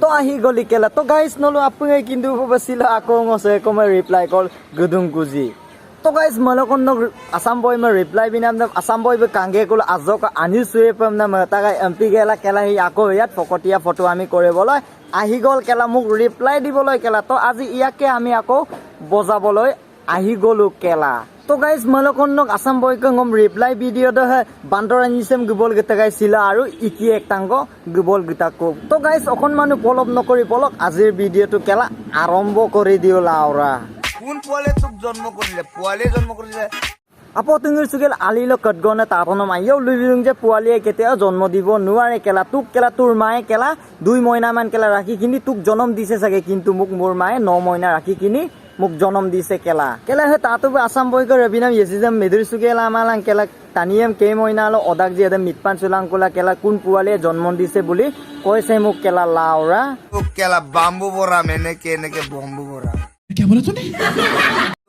to ahi goli kela to guys nolo apunge kindu basila ako ngose koma reply call gudung guji to guys malokon no asam boy ma reply binam na asam boy be kange kul ajoka ani suye pam na mata ga mp gela kela hi ako yat fokotia photo ami kore boloi ahi gol kela muk reply diboloi kela to aji iake ami ako bojaboloi ahi golu kela to guys malokon nok asam boy ko ngom reply video do ha bandorani sem gubol gita guys sila aru iki ektango gubol gita ko to guys okon manu polop nokori polok azir video to kela arombo kori dio laura কোন পোৱালে তোক জন্ম কৰিলে পোৱালে জন্ম কৰিলে আপো তুঙিৰ সুগেল আলিলো কটগনে Tapan মাইও lubing যে পোৱালিয়ে কেতিয়া জন্ম দিব নোৱাৰে কেলা তুক কেলা তোৰ মায়ে কেলা 2 মহিনা মান কেলা ৰাখি কিনি তুক জন্ম দিছে সাগে কিন্তু মোক মোৰ মায়ে 9 মহিনা ৰাখি কিনি মোক জন্ম দিছে কেলা কেলা হে তাতো আসাম বয়ক ৰবিনাম ইয়েজিজাম মেদুৰ সুগেল আমালাং কেলা তানিয়াম কে মহিনালো অদাক যে এদম মিটপান চুলাং কোলা কেলা কোন পোৱালিয়ে জন্ম দিছে বুলি কৈছে মোক কেলা লাউৰা তোক কেলা বাম্বু বৰা মেনে কেনেকে বম্বু বৰা क्या बोला तूने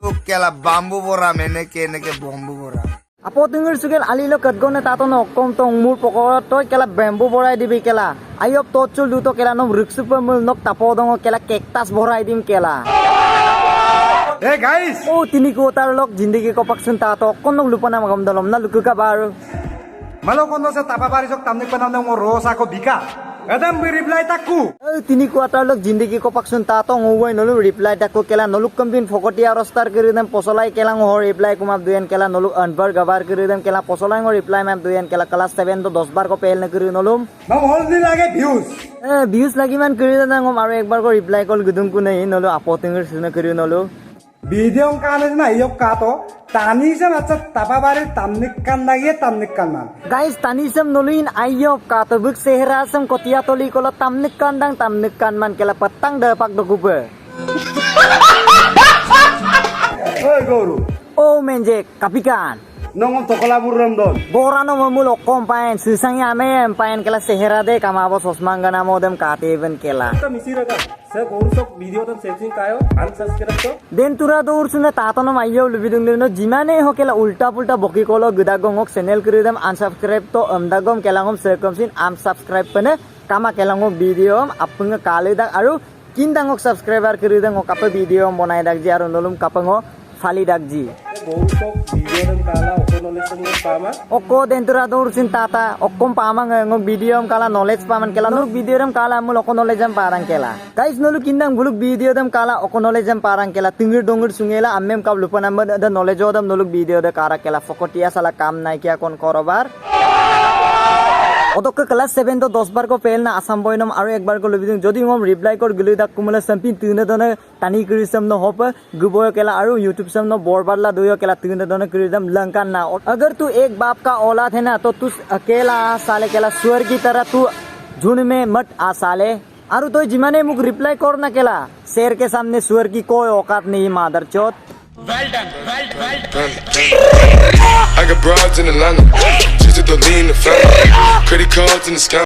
তোক কেলা বাম্বু বৰা মেনে কেনেকে বম্বু বৰা আপো তুঙিৰ সুগেল আলিলো কটগনে তাতো ন কম তো মোৰ পকৰত তই কেলা বেম্বু বৰাই দিবি কেলা আইয়প তচুল দুটো কেলা ন ৰিক্সুপ মুল নক তাপো দং কেলা কেকটাস বৰাই দিম কেলা Hey guys, ओ तिनी को तार लोग जिंदगी को पक्षन ता तो कोन लोग लुपना मगम दलम ना लुकु का बार Malokondo sa tapabari sok tamnik panam mo rosa ko bika. Adam bi reply taku. ओ तिनी को तार लोग जिंदगी को पक्षन ता तो ngoi नलु रिप्लाई ताको केला नलु कम्बिन फोकटिया रस्तार करिदम पोसलाई केला हो रिप्लाई कुमा दुयन केला नलु अनबर गबार करिदम केला पोसलाई ngo रिप्लाई मैम दुयन केला क्लास 7 तो 10 बार को पेल न करि नलुम Mam hol ni lage views. ए व्यूज लागि मान करिदम ngom आरो एक बार को रिप्लाई कॉल गुदुम को नहीं नलु आपो तिंगर सुन करि नलु Video kane na iyok kato tani sa matsa tapabari tamnik kan man. Guys तानिसम नलुइन आइयो का तो बुक सेहरासम कोतिया तोली कोला तामनिक kan man केला पत्तंग द पाक दगुबे Hey guru, O मेंजे kapikan nongom tokola buram don. borano mamulo kompain sisangya amem pain kela sehera de kamabo sosmangana modem kateven kela Ta misira ka. Sa guru sok video tan setting kayo unsubscribe to. den tura dur sune tatono mayo lubidung no jimane ho kela ulta pulta boki kolo gudagongok channel kiridam unsubscribe to amdagom kelangom circumcin unsubscribe pene kama kelangok video apunga kaledak aru kindangok subscriber kiridang okape video bonai dakji aru nolum kapango fali dakji Guru sok video tan kala okonoleson mo pama. Oko dentura dur sin tata okom pamang ngok video kala knowledge paman kela nuk video ram kala mul oko knowledge am parang kela guys nolu kindang buluk video dam kala oko knowledge am parang kela tingir dongir sungela ammem kab lupan am da knowledge odam noluk video da kara kela fokotia sala kam nai kya kon korobar Odok class 7 to 10 bar ko pel na asam boynom aru ekbar ko lobidung jodi ngom reply kor gili dak kumala sampin tine done tani kirisam no hop guboy kela aru youtube sam no borbarla doyo kela tine done kirisam lankan na agar tu ek बाप का औलाद है ना तो तू अकेला आ साले केला स्वर की तरह तू झुंड में मत आ साले आरु तो जिमाने मुक रिप्लाई कर ना केला शेर के सामने स्वर की कोई औकात नहीं मादर चौथ I got broads in Atlanta, just to lean the family. Credit cards in the sky.